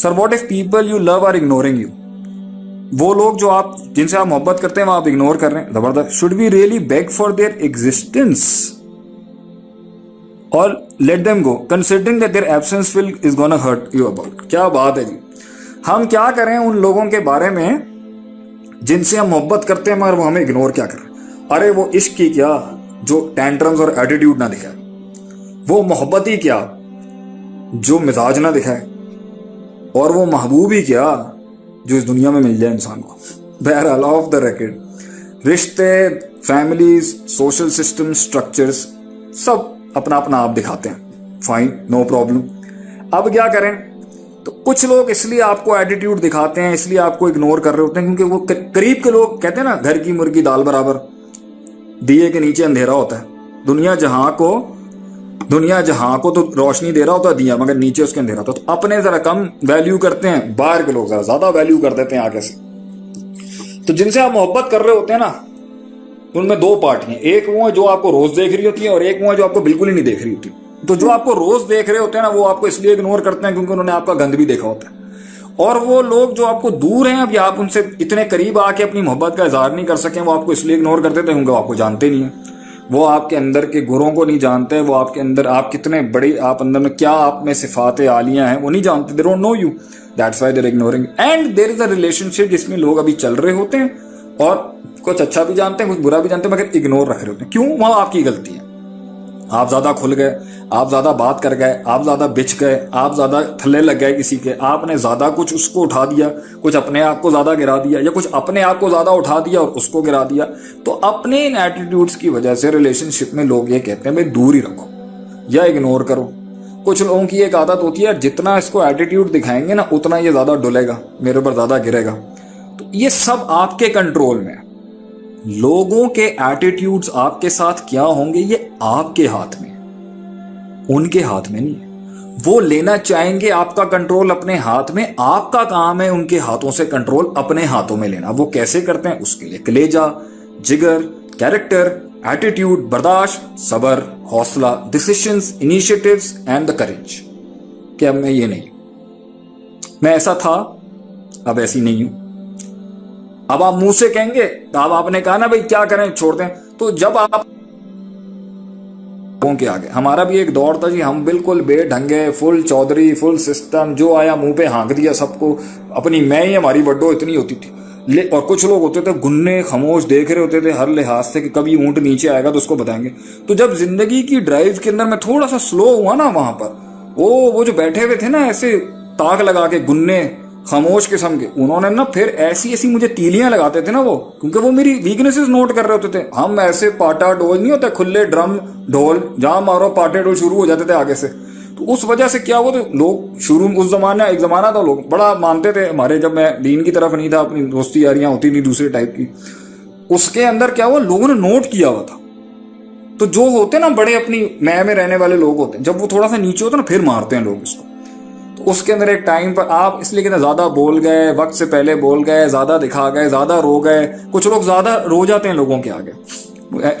Sir what if people you love are ignoring you? वो लोग जो आप जिनसे आप मोहब्बत करते हैं वो आप इग्नोर कर रहे हैं, जबरदस्त। Should we really beg for their existence और let them go considering that their absence will is gonna hurt you about? क्या बात है जी। हम क्या करें उन लोगों के बारे में जिनसे हम मोहब्बत करते हैं मगर वो हमें इग्नोर क्या कर रहे हैं? अरे वो इश्क की क्या जो टेंट्रम्स और एटीट्यूड ना दिखाए, वो मोहब्बत ही क्या जो मिजाज ना दिखाए, और वो महबूब ही क्या जो इस दुनिया में मिल जाए इंसान को। बहरहाल ऑफ द रिकॉर्ड रिश्ते, फैमिलीज, सोशल सिस्टम, स्ट्रक्चर्स सब अपना अपना आप दिखाते हैं, फाइन, नो प्रॉब्लम। अब क्या करें? तो कुछ लोग इसलिए आपको एटीट्यूड दिखाते हैं, इसलिए आपको इग्नोर कर रहे होते हैं क्योंकि वो करीब के लोग कहते हैं ना, घर की मुर्गी दाल बराबर, दिए के नीचे अंधेरा होता है। दुनिया जहां को तो रोशनी दे रहा होता है दिया, मगर नीचे उसके अंधेरा होता है। तो अपने जरा कम वैल्यू करते हैं, बाहर के लोग जरा ज्यादा वैल्यू कर देते हैं आगे से। तो जिनसे आप मोहब्बत कर रहे होते हैं ना, उनमें दो पार्टियां, एक वो है जो आपको रोज देख रही होती है और एक वो है जो आपको बिल्कुल ही नहीं देख रही होती। तो जो आपको रोज देख रहे होते हैं ना, वो आपको इसलिए इग्नोर करते हैं क्योंकि उन्होंने आपका गंद भी देखा होता है। और वो लोग जो आपको दूर हैं, अब या आप उनसे इतने करीब आके अपनी मोहब्बत का इजहार नहीं कर सकें, वो आपको इसलिए इग्नोर करते थे क्योंकि आपको जानते नहीं है, वो आपके अंदर के गुणों को नहीं जानते, वो आपके अंदर आप कितने बड़ी, आप अंदर में क्या आप में सिफात आलियां हैं वो नहीं जानते। They don't know you, that's why they are ignoring. And there is a relationship जिसमें लोग अभी चल रहे होते हैं और कुछ अच्छा भी जानते हैं कुछ बुरा भी जानते हैं, मगर इग्नोर रख रहे होते हैं। क्यों? वहां आपकी गलती है, आप ज्यादा खुल गए, आप ज्यादा बात कर गए, आप ज्यादा बिछ गए, आप ज्यादा थल्ले लग गए किसी के, आपने ज्यादा कुछ उसको उठा दिया, कुछ अपने आप को ज्यादा गिरा दिया, या कुछ अपने आप को ज्यादा उठा दिया और उसको गिरा दिया। तो अपने इन एटीट्यूड्स की वजह से रिलेशनशिप में लोग ये कहते हैं भाई दूर ही रखो या इग्नोर करो। कुछ लोगों की एक आदत होती है, जितना इसको एटीट्यूड दिखाएंगे ना उतना ये ज्यादा डुलेगा, मेरे ऊपर ज्यादा गिरेगा। तो ये सब आपके कंट्रोल में है। लोगों के एटीट्यूड्स आपके साथ क्या होंगे ये आपके हाथ में, उनके हाथ में नहीं है। वो लेना चाहेंगे आपका कंट्रोल अपने हाथ में, आपका काम है उनके हाथों से कंट्रोल अपने हाथों में लेना। वो कैसे करते हैं? उसके लिए कलेजा, जिगर, कैरेक्टर, एटीट्यूड, बर्दाश्त, सबर, हौसला, decisions, initiatives and the courage. क्या मैं ये नहीं, मैं ऐसा था अब ऐसी नहीं हूं। अब आप मुंह से कहेंगे, अब आपने कहा ना भाई क्या करें, छोड़ दें, तो जब आप के आगे, हमारा भी एक दौर था जी, हम बिल्कुल बेढंगे, फुल चौधरी, फुल सिस्टम, जो आया मुंह पे हाँक दिया सबको, अपनी मैं ही हमारी वड्डो इतनी होती थी। और कुछ लोग होते थे गुन्ने खामोश देख रहे होते थे हर लिहाज से कि कभी ऊंट नीचे आएगा तो उसको बताएंगे। तो जब जिंदगी की ड्राइव के अंदर मैं थोड़ा सा स्लो हुआ ना, वहां पर वो जो बैठे हुए थे ना ऐसे ताक लगा के गुन्ने खामोश किस्म के, उन्होंने ना फिर ऐसी ऐसी मुझे तीलियां लगाते थे ना वो, क्योंकि वो मेरी वीकनेसेस नोट कर रहे होते थे। हम ऐसे पाटा डोल नहीं होता, खुले ड्रम ढोल, जहां मारो पाटे डोल शुरू हो जाते थे आगे से। तो उस वजह से क्या हुआ, तो लोग शुरू उस जमाना, एक जमाना था लोग बड़ा मानते थे हमारे, जब मैं दीन की तरफ नहीं था, अपनी दोस्ती यारियां होती थी दूसरे टाइप की, उसके अंदर क्या हुआ, लोगों ने नोट किया हुआ था। तो जो होते ना बड़े अपनी मैं में रहने वाले लोग होते हैं, जब वो थोड़ा सा नीचे होता ना फिर मारते हैं लोग उसको। तो उसके अंदर एक टाइम पर आप इसलिए कहते ज्यादा बोल गए, वक्त से पहले बोल गए, ज्यादा दिखा गए, ज्यादा रो गए। कुछ लोग ज्यादा रो जाते हैं लोगों के आगे,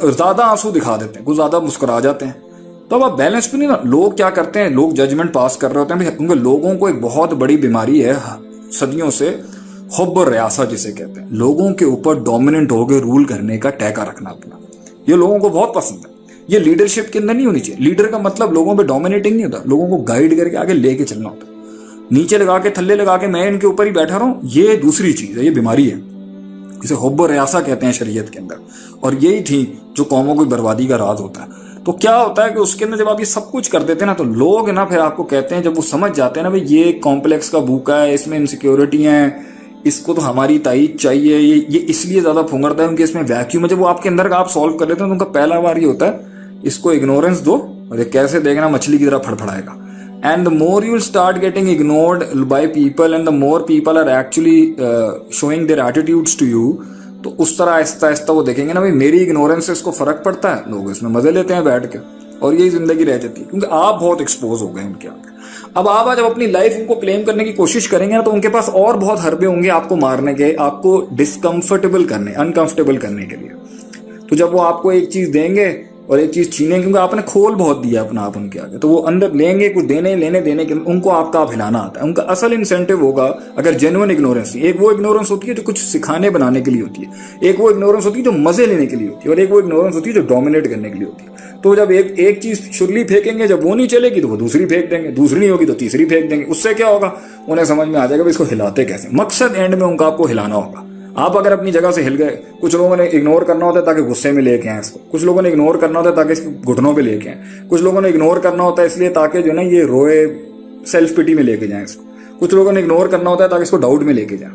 ज्यादा आंसू दिखा देते हैं, कुछ ज्यादा मुस्कुरा जाते हैं। तो अब आप बैलेंस भी नहीं ना, लोग क्या करते हैं, लोग जजमेंट पास कर रहे होते हैं क्योंकि लोगों को एक बहुत बड़ी बीमारी है सदियों से, हुब्ब और रियासा जिसे कहते हैं, लोगों के ऊपर डोमिनेंट हो गए, रूल करने का टैका रखना अपना। ये लोगों को बहुत पसंद है। ये लीडरशिप के अंदर नहीं होनी चाहिए। लीडर का मतलब लोगों पे डोमिनेटिंग नहीं होता, लोगों को गाइड करके आगे लेके चलना होता है। नीचे लगा के थल्ले लगा के मैं इनके ऊपर ही बैठा रहा हूं, ये दूसरी चीज है, ये बीमारी है, इसे हुब्ब और रियासा कहते हैं शरीयत के अंदर। और यही थी जो कौमों की बर्बादी का राज होता है। तो क्या होता है कि उसके अंदर जब आप ये सब कुछ कर देते हैं ना, तो लोग ना फिर आपको कहते हैं, जब वो समझ जाते हैं ना भाई ये कॉम्प्लेक्स का भूखा है, इसमें इनसिक्योरिटी है, इसको तो हमारी ताईद चाहिए, ये इसलिए ज्यादा फुंगरता है क्योंकि इसमें वैक्यूम है। जब वो आपके अंदर का आप सॉल्व कर लेते हैं तो उनका पहला बार ये होता है, इसको इग्नोरेंस दो और ये कैसे देखना मछली की तरह फड़फड़ाएगा। And the more you'll start getting ignored by people and the more people are actually showing their attitudes to you, तो उस तरह आहिस्ता आहिस्ता वो देखेंगे ना भाई मेरी इग्नोरेंस से इसको फर्क पड़ता है, लोग इसमें मजे लेते हैं बैठ के, और यही जिंदगी रह जाती है क्योंकि आप बहुत एक्सपोज हो गए उनके आगे। अब आप जब अपनी लाइफ उनको क्लेम करने की कोशिश करेंगे ना, तो उनके पास और बहुत हरबे होंगे आपको मारने के, आपको डिस्कम्फर्टेबल करने, अनकंफर्टेबल करने के लिए। तो जब वो आपको एक चीज देंगे और एक चीज छीनेंगे, क्योंकि आपने खोल बहुत दिया अपना आप उनके आगे, तो वो अंदर लेंगे कुछ देने लेने देने के, उनको आपका आप हिलाना आता है। उनका असल इंसेंटिव होगा अगर जेन्युइन इग्नोरेंस। एक वो इग्नोरेंस होती है जो कुछ सिखाने बनाने के लिए होती है, एक वो इग्नोरेंस होती है जो मजे लेने के लिए होती है, और एक वो इग्नोरेंस होती है जो डोमिनेट करने के लिए होती है। तो जब एक चीज शुरली फेंकेंगे, जब वो नहीं चलेगी तो वो दूसरी फेंक देंगे, दूसरी नहीं होगी तो तीसरी फेंक देंगे। उससे क्या होगा, उन्हें समझ में आ जाएगा इसको हिलाते कैसे। मकसद एंड में उनका आपको हिलाना होगा। आप अगर अपनी जगह से हिल गए, कुछ लोगों ने इग्नोर करना होता है ताकि गुस्से में लेके आए इसको, कुछ लोगों ने इग्नोर करना होता है ताकि इसको घुटनों पे लेके आए, कुछ लोगों ने इग्नोर करना होता है इसलिए ताकि जो ना ये रोए, सेल्फ पिटी में लेके जाए इसको, कुछ लोगों ने इग्नोर करना होता है ताकि इसको डाउट में लेके जाए।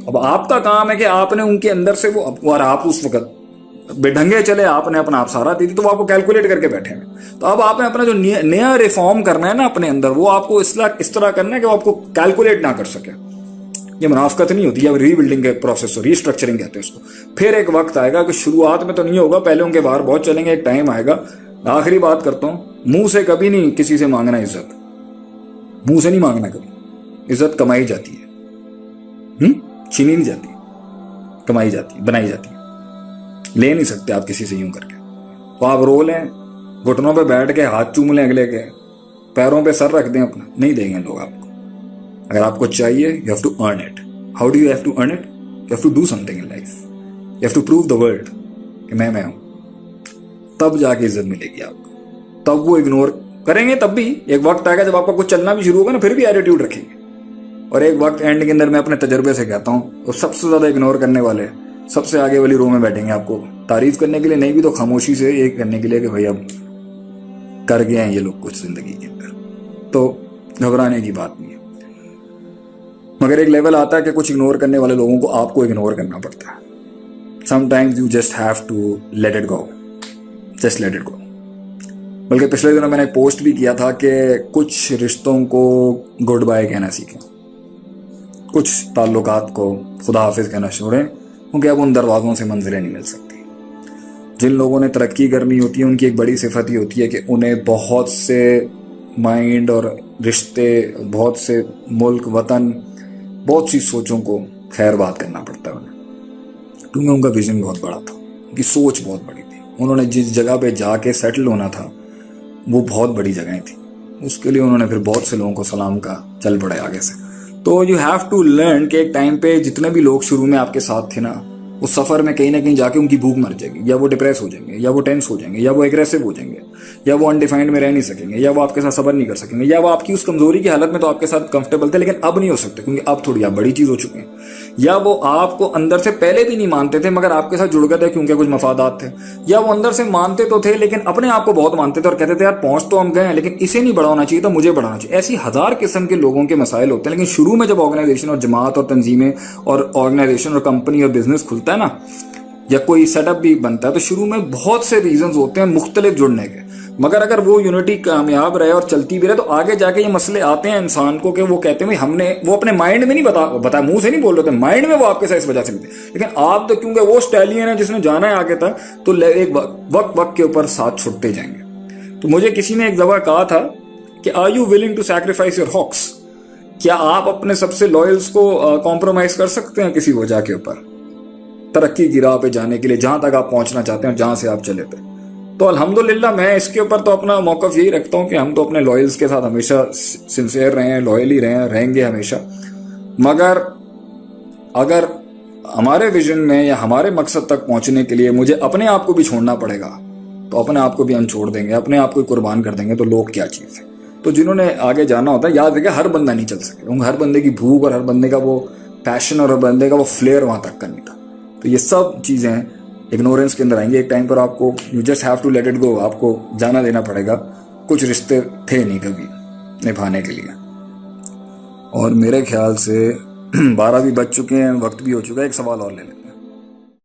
अब आपका काम है कि आपने उनके अंदर से वो, और आप उस वक्त बेढंगे चले, आपने अपना आप सारा दे दी, तो वो आपको कैलकुलेट करके बैठे हैं। तो अब आपने अपना जो नया रिफॉर्म करना है ना अपने अंदर, वो आपको इस तरह करना है कि वो आपको कैलकुलेट ना कर सके। ये मुनाफकत नहीं होती, या रीबिल्डिंग के प्रोसेस, रीस्ट्रक्चरिंग कहते हैं उसको। फिर एक वक्त आएगा कि शुरुआत में तो नहीं होगा, पहले उनके बाहर बहुत चलेंगे, एक टाइम आएगा। आखिरी बात करता हूं, मुंह से कभी नहीं किसी से मांगना इज्जत, मुंह से नहीं मांगना कभी। इज्जत कमाई जाती है, छीनी नहीं जाती, कमाई जाती है, बनाई जाती है। ले नहीं सकते आप किसी से यूं करके। तो आप रो लें, घुटनों पे बैठ के हाथ चूम लें अगले के, पैरों पे सर रख दें अपना, नहीं देंगे लोग आपको। अगर आपको चाहिए, you have to earn it. How do you have to earn it? You have to do something in life, you have to prove the world कि मैं हूं। तब जाके इज्जत मिलेगी आपको। तब वो इग्नोर करेंगे, तब भी एक वक्त आएगा जब आपका कुछ चलना भी शुरू होगा ना, फिर भी एटीट्यूड रखेंगे। और एक वक्त एंड के अंदर, मैं अपने तजर्बे से कहता हूँ, तो सबसे ज्यादा इग्नोर करने वाले सबसे आगे वाली रो में बैठेंगे, आपको तारीफ करने के लिए नहीं भी तो खामोशी से एक करने के लिए कि भाई अब कर गए हैं ये लोग कुछ जिंदगी के अंदर। तो घबराने की बात नहीं है, मगर एक लेवल आता है कि कुछ इग्नोर करने वाले लोगों को आपको इग्नोर करना पड़ता है। Sometimes you just have to let it go, just let it go. बल्कि पिछले दिनों मैंने पोस्ट भी किया था कि कुछ रिश्तों को गुड बाय कहना सीखें, कुछ ताल्लुकात को खुदा हाफिज कहना छोड़ें, क्योंकि अब उन दरवाज़ों से मंजिलें नहीं मिल सकती। जिन लोगों ने तरक्की करनी होती है, उनकी एक बड़ी सिफत ही होती है कि उन्हें बहुत से माइंड और रिश्ते, बहुत से मुल्क, वतन, बहुत सी सोचों को खैर बात करना पड़ता है उन्हें, क्योंकि उनका विजन बहुत बड़ा था, उनकी सोच बहुत बड़ी थी। उन्होंने जिस जगह पे जाके सेटल होना था वो बहुत बड़ी जगह थी, उसके लिए उन्होंने फिर बहुत से लोगों को सलाम का चल पड़े आगे से। तो यू हैव टू लर्न कि एक टाइम पे जितने भी लोग शुरू में आपके साथ थे ना, उस सफर में कहीं ना कहीं जाके उनकी भूख मर जाएगी, या वो डिप्रेस हो जाएंगे, या वो टेंस हो जाएंगे, या वो एग्रेसिव हो जाएंगे, या वो अनडिफाइंड में रह नहीं सकेंगे, या वो आपके साथ सबर नहीं कर सकेंगे, या वो आपकी उस कमजोरी की हालत में तो आपके साथ कंफर्टेबल थे लेकिन अब नहीं हो सकते, क्योंकि अब थोड़ी आप बड़ी चीज हो चुके हैं। या वो आपको अंदर से पहले भी नहीं मानते थे मगर आपके साथ जुड़ गए थे क्योंकि कुछ मफादात थे, या वो अंदर से मानते तो थे लेकिन अपने आप को बहुत मानते थे और कहते थे यार पहुंच तो हम गए हैं लेकिन इसे नहीं बढ़ाना चाहिए था, मुझे बढ़ाना चाहिए। ऐसी हजार किस्म के लोगों के मसाइल होते हैं। लेकिन शुरू में जब ऑर्गेनाइजेशन और जमात और तंजीमें और ऑर्गेनाइजेशन और कंपनी और बिजनेस खुलता है ना, या कोई सेटअप भी बनता है, तो शुरू में बहुत से रीजंस होते हैं मुख्तलिफ जुड़ने के, मगर अगर वो यूनिटी कामयाब रहे और चलती भी रहे तो आगे जाके ये मसले आते हैं इंसान को कि वो कहते हैं हमने, वो अपने माइंड में नहीं बताया, मुंह से नहीं बोल रहे थे, माइंड में वो आपके साथ इस वजह से भी थे। लेकिन आप तो क्योंकि वो स्टैलियन है जिसने जाना है आगे तक, तो एक वक्त के ऊपर साथ छुटते जाएंगे। तो मुझे किसी ने एक दफा कहा था कि are you willing to sacrifice your hawks? क्या आप अपने सबसे लॉयल्स को कॉम्प्रोमाइज कर सकते हैं किसी वजह के ऊपर, तरक्की की राह पे जाने के लिए, जहां तक आप पहुंचना चाहते हैं, जहां से आप चले थे? तो अल्हम्दुलिल्लाह मैं इसके ऊपर तो अपना मौकफ यही रखता हूं कि हम तो अपने लॉयल्स के साथ हमेशा सिंसियर रहे हैं, लॉयल ही रहे हैं, रहेंगे हमेशा। मगर अगर हमारे विजन में या हमारे मकसद तक पहुंचने के लिए मुझे अपने आप को भी छोड़ना पड़ेगा, तो अपने आप को भी हम छोड़ देंगे, अपने आप को कुर्बान कर देंगे, तो लोग क्या चीज़ है। तो जिन्होंने आगे जाना होता है, याद रखिए हर बंदा नहीं चल सके, हर बंदे की भूख और हर बंदे का वो पैशन और हर बंदे का वो फ्लेयर वहां तक का नहीं था। तो ये सब चीज़ें इग्नोरेंस के अंदर आएंगे एक टाइम पर। आपको you just have to let it go, आपको जाना देना पड़ेगा। कुछ रिश्ते थे नहीं कभी निभाने के लिए। और मेरे ख्याल से 12 भी बज चुके हैं, वक्त भी हो चुका है। एक सवाल और ले लें।